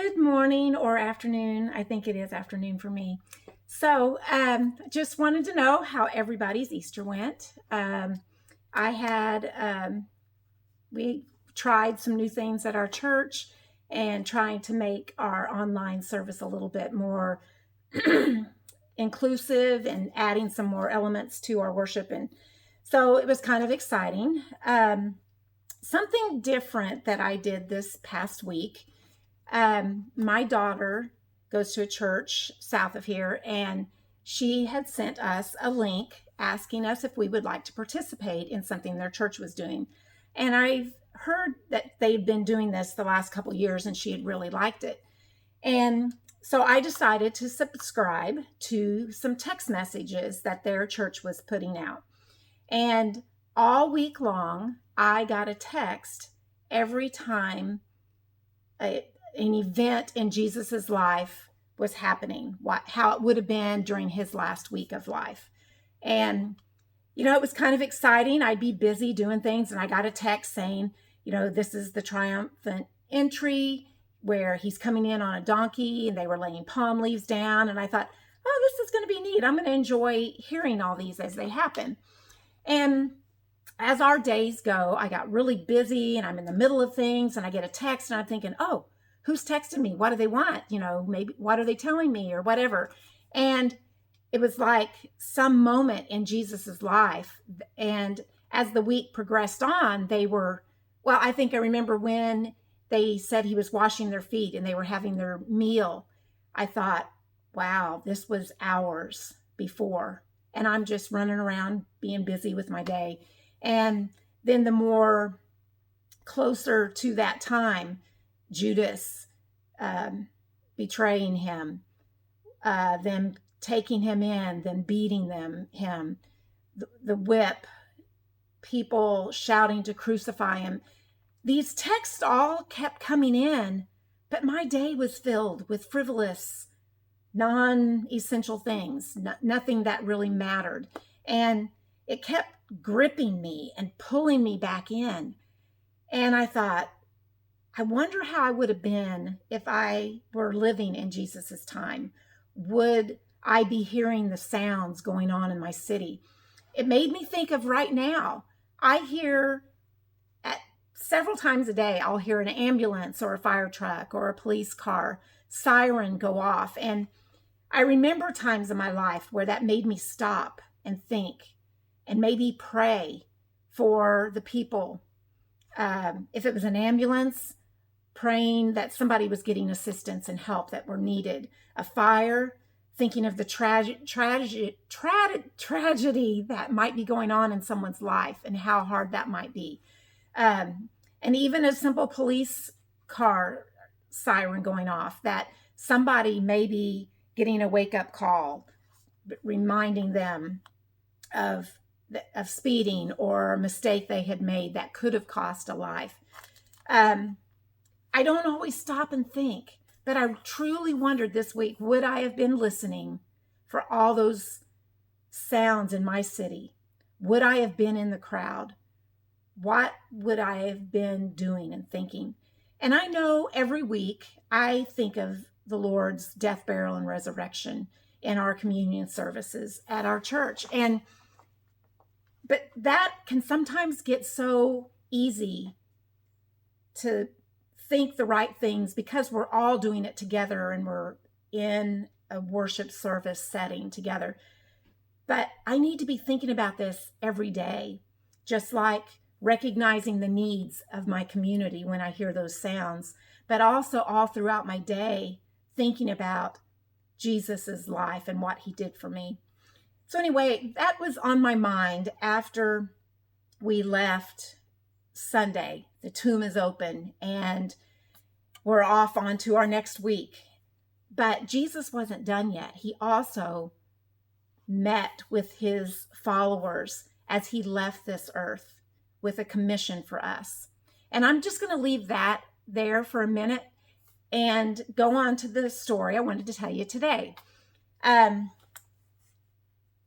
Good morning or afternoon. I think it is afternoon for me. Just wanted to know how everybody's Easter went. I had, we tried some new things at our church and trying to make our online service a little bit more inclusive and adding some more elements to our worship. And so it was kind of exciting. Something different that I did this past week. My daughter goes to a church south of here, and she had sent us a link asking us if we would like to participate in something their church was doing. And I've heard that they'd been doing this the last couple of years, and she had really liked it. And so I decided to subscribe to some text messages that their church was putting out. And all week long, I got a text every time an event in Jesus's life was happening, how it would have been during his last week of life. And, it was kind of exciting. I'd be busy doing things, and I got a text saying, this is the triumphant entry where he's coming in on a donkey, and they were laying palm leaves down. And I thought, oh, this is going to be neat. I'm going to enjoy hearing all these as they happen. And as our days go, I got really busy, and I'm in the middle of things, and I get a text, and I'm thinking, oh, who's texting me? What do they want? Maybe what are they telling me or whatever? And it was like some moment in Jesus's life. And as the week progressed on, I think I remember when they said he was washing their feet and they were having their meal. I thought, wow, this was hours before. And I'm just running around being busy with my day. And then the more closer to that time, Judas betraying him, them taking him in, then beating him, the whip, people shouting to crucify him. These texts all kept coming in, but my day was filled with frivolous, non-essential things, nothing that really mattered. And it kept gripping me and pulling me back in. And I thought, I wonder how I would have been if I were living in Jesus's time. Would I be hearing the sounds going on in my city? It made me think of right now. I hear several times a day, I'll hear an ambulance or a fire truck or a police car siren go off. And I remember times in my life where that made me stop and think and maybe pray for the people. If it was an ambulance, praying that somebody was getting assistance and help that were needed. A fire, thinking of the tragedy that might be going on in someone's life and how hard that might be. And even a simple police car siren going off, that somebody may be getting a wake-up call, reminding them of speeding or a mistake they had made that could have cost a life. I don't always stop and think, but I truly wondered this week, would I have been listening for all those sounds in my city? Would I have been in the crowd? What would I have been doing and thinking? And I know every week I think of the Lord's death, burial, and resurrection in our communion services at our church. But that can sometimes get so easy to think the right things because we're all doing it together and we're in a worship service setting together. But I need to be thinking about this every day, just like recognizing the needs of my community when I hear those sounds, but also all throughout my day, thinking about Jesus's life and what he did for me. So anyway, that was on my mind after we left Sunday. The tomb is open and we're off on to our next week. But Jesus wasn't done yet. He also met with his followers as he left this earth with a commission for us. And I'm just going to leave that there for a minute and go on to the story I wanted to tell you today. And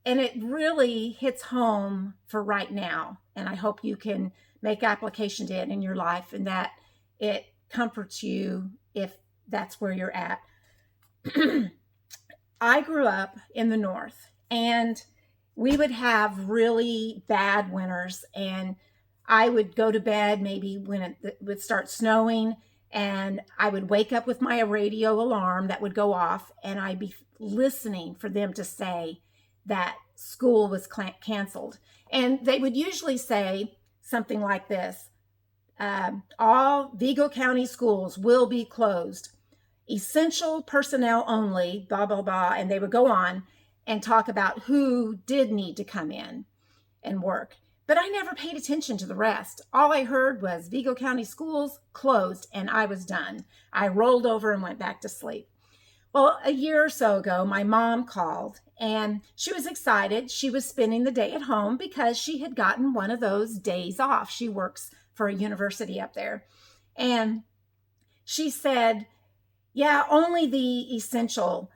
it really hits home for right now. And I hope you can make application to it in your life and that it comforts you if that's where you're at. I grew up in the North, and we would have really bad winters, and I would go to bed maybe when it would start snowing, and I would wake up with my radio alarm that would go off, and I'd be listening for them to say that school was canceled. And they would usually say something like this: all Vigo County schools will be closed, essential personnel only, blah, blah, blah. And they would go on and talk about who did need to come in and work. But I never paid attention to the rest. All I heard was Vigo County schools closed, and I was done. I rolled over and went back to sleep. Well, a year or so ago, my mom called, and she was excited. She was spending the day at home because she had gotten one of those days off. She works for a university up there. And she said, yeah, only the essential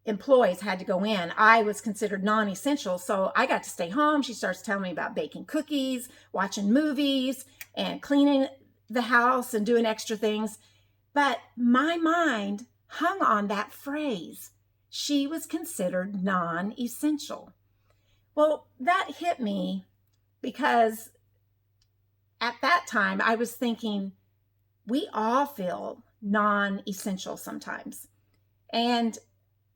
employees had to go in. I was considered non-essential, so I got to stay home. She starts telling me about baking cookies, watching movies, and cleaning the house and doing extra things. But my mind hung on that phrase. She was considered non-essential. Well, that hit me because at that time I was thinking, we all feel non-essential sometimes. And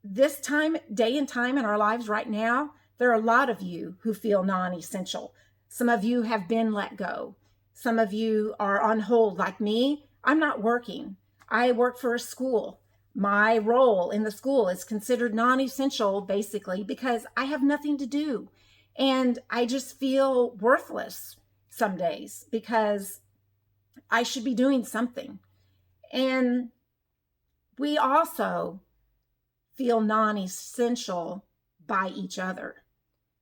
this time, day and time in our lives right now, there are a lot of you who feel non-essential. Some of you have been let go. Some of you are on hold like me. I'm not working. I work for a school. My role in the school is considered non-essential basically because I have nothing to do. And I just feel worthless some days because I should be doing something. And we also feel non-essential by each other.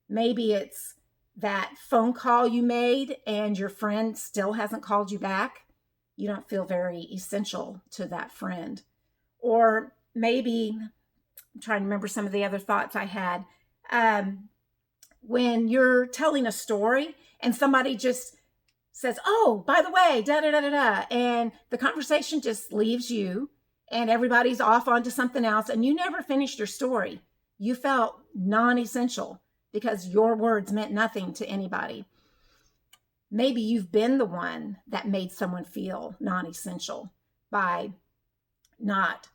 Maybe it's that phone call you made and your friend still hasn't called you back. You don't feel very essential to that friend. Or maybe, I'm trying to remember some of the other thoughts I had. When you're telling a story and somebody just says, oh, by the way, da da da da da, and the conversation just leaves you and everybody's off onto something else and you never finished your story. You felt non-essential because your words meant nothing to anybody. Maybe you've been the one that made someone feel non-essential by not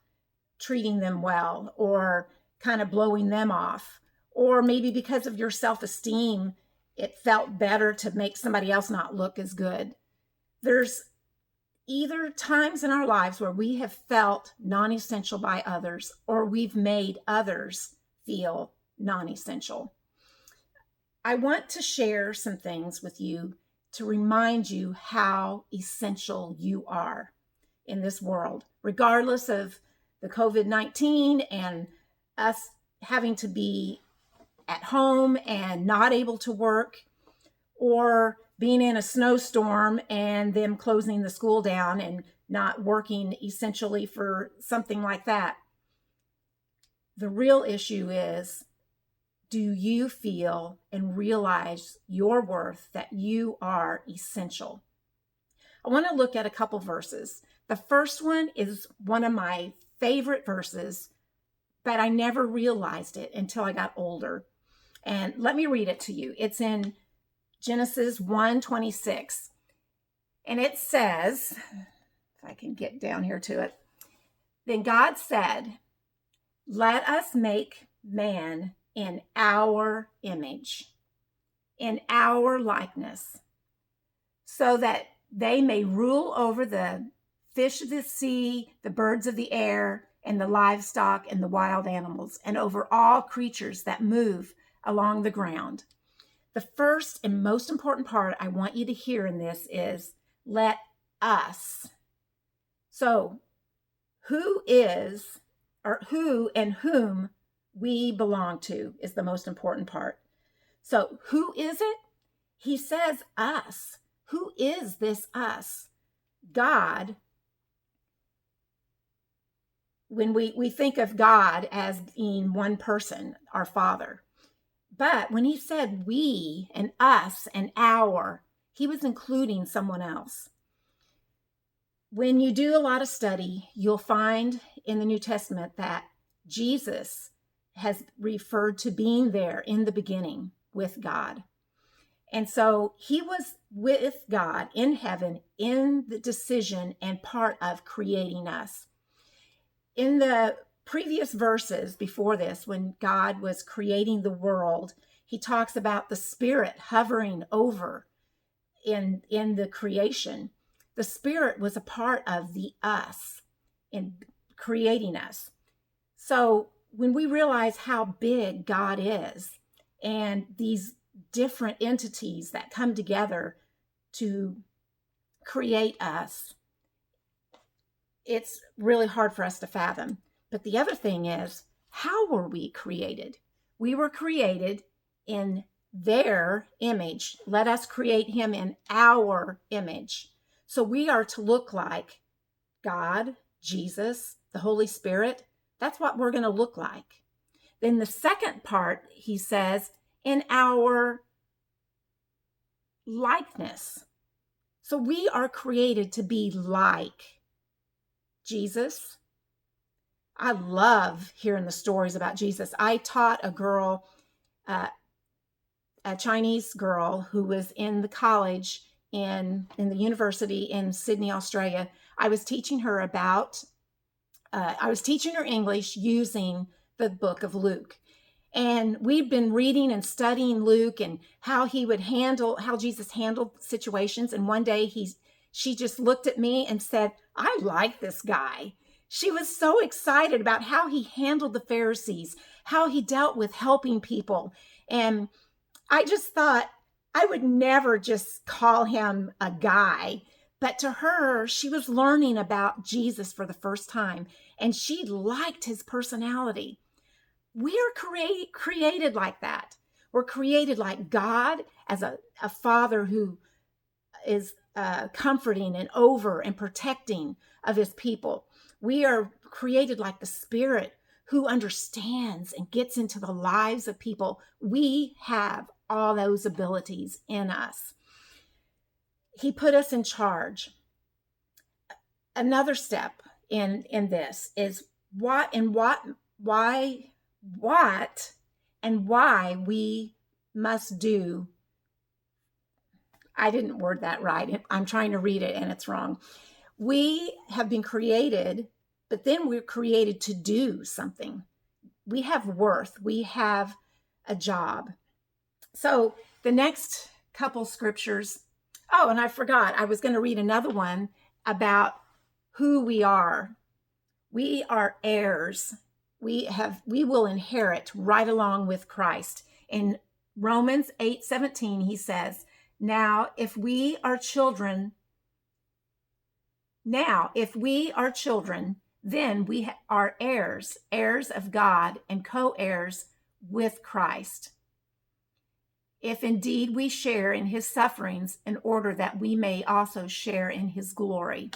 treating them well or kind of blowing them off. Or maybe because of your self-esteem, it felt better to make somebody else not look as good. There's either times in our lives where we have felt non-essential by others or we've made others feel non-essential. I want to share some things with you to remind you how essential you are in this world, regardless of the COVID-19 and us having to be at home and not able to work, or being in a snowstorm and them closing the school down and not working essentially for something like that. The real issue is, do you feel and realize your worth, that you are essential? I want to look at a couple verses. The first one is one of my favorite verses, but I never realized it until I got older. And let me read it to you. It's in Genesis 1:26. And it says, if I can get down here to it, then God said, let us make man in our image, in our likeness, so that they may rule over the fish of the sea, the birds of the air, and the livestock and the wild animals, and over all creatures that move along the ground. The first and most important part I want you to hear in this is, let us. So who is, or who and whom we belong to is the most important part. So who is it? He says us. Who is this us? God. When we think of God as being one person, our Father. But when he said we and us and our, he was including someone else. When you do a lot of study, you'll find in the New Testament that Jesus has referred to being there in the beginning with God. And so he was with God in heaven in the decision and part of creating us. In the previous verses before this, when God was creating the world, he talks about the Spirit hovering over in the creation. The Spirit was a part of the us in creating us. So when we realize how big God is and these different entities that come together to create us, it's really hard for us to fathom. But the other thing is, how were we created? We were created in their image. Let us create him in our image. So we are to look like God, Jesus, the Holy Spirit. That's what we're going to look like. Then the second part, he says, in our likeness. So we are created to be like Jesus. I love hearing the stories about Jesus. I taught a girl, a Chinese girl who was in the college in the university in Sydney, Australia. I was teaching her English using the book of Luke. And we've been reading and studying Luke and how Jesus handled situations. And one day she just looked at me and said, I like this guy. She was so excited about how he handled the Pharisees, how he dealt with helping people. And I just thought I would never just call him a guy. But to her, she was learning about Jesus for the first time, and she liked his personality. We are created like that. We're created like God as a father who is comforting and over and protecting of his people. We are created like the Spirit who understands and gets into the lives of people. We have all those abilities in us. He put us in charge. Another step in this is what and why we must do. I didn't word that right. I'm trying to read it and it's wrong. We have been created, but then we're created to do something. We have worth. We have a job. So the next couple scriptures. Oh, and I forgot. I was going to read another one about who we are. We are heirs. We will inherit right along with Christ. In Romans 8:17, he says, Now if we are children, then we are heirs, heirs of God and co-heirs with Christ. If indeed we share in his sufferings, in order that we may also share in his glory.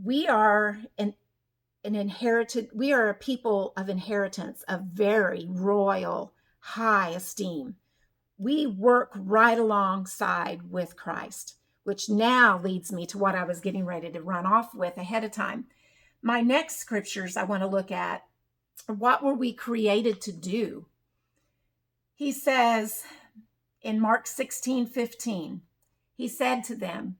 We are we are a people of inheritance of very royal, high esteem. We work right alongside with Christ, which now leads me to what I was getting ready to run off with ahead of time. My next scriptures I want to look at are what were we created to do? He says in Mark 16:15, he said to them,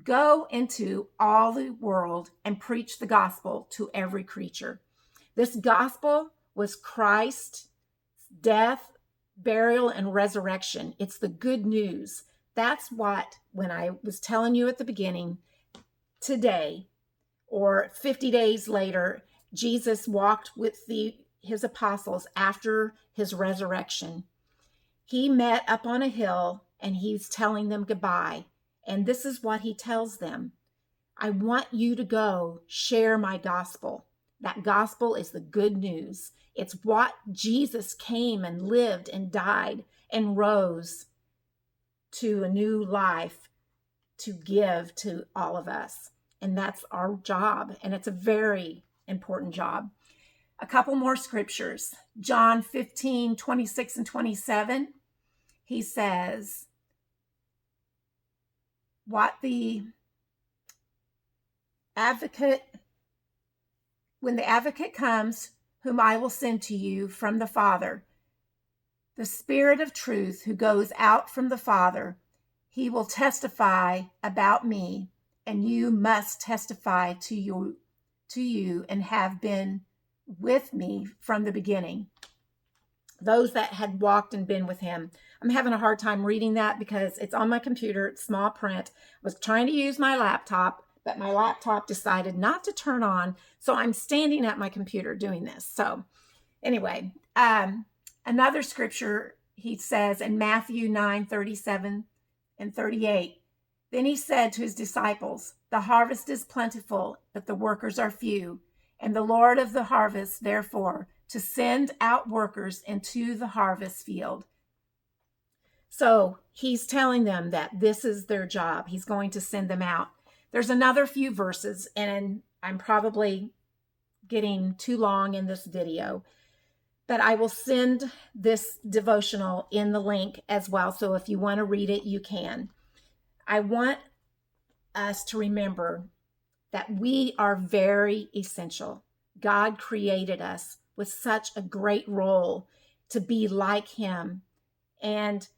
Go into all the world and preach the gospel to every creature. This gospel was Christ's death, burial, and resurrection. It's the good news. That's what, when I was telling you at the beginning, today or 50 days later, Jesus walked with his apostles after his resurrection. He met up on a hill and he's telling them goodbye. And this is what he tells them. I want you to go share my gospel. That gospel is the good news. It's what Jesus came and lived and died and rose to a new life to give to all of us. And that's our job. And it's a very important job. A couple more scriptures. John 15:26 and 27. He says, advocate, when the advocate comes, whom I will send to you from the Father, the Spirit of truth who goes out from the Father, he will testify about me, and you must testify to you and have been with me from the beginning. Those that had walked and been with him. I'm having a hard time reading that because it's on my computer, it's small print. I was trying to use my laptop, but my laptop decided not to turn on. So I'm standing at my computer doing this. So anyway, another scripture he says in Matthew 9:37 and 38. Then he said to his disciples, the harvest is plentiful, but the workers are few. And the Lord of the harvest, therefore, to send out workers into the harvest field. So he's telling them that this is their job. He's going to send them out. There's another few verses, and I'm probably getting too long in this video, but I will send this devotional in the link as well. So if you want to read it, you can. I want us to remember that we are very essential. God created us with such a great role to be like him. And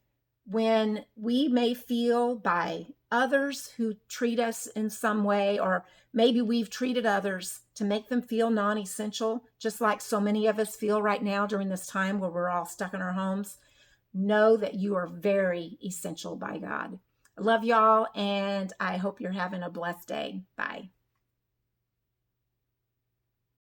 when we may feel by others who treat us in some way, or maybe we've treated others to make them feel non-essential, just like so many of us feel right now during this time where we're all stuck in our homes, know that you are very essential by God. I love y'all, and I hope you're having a blessed day. Bye.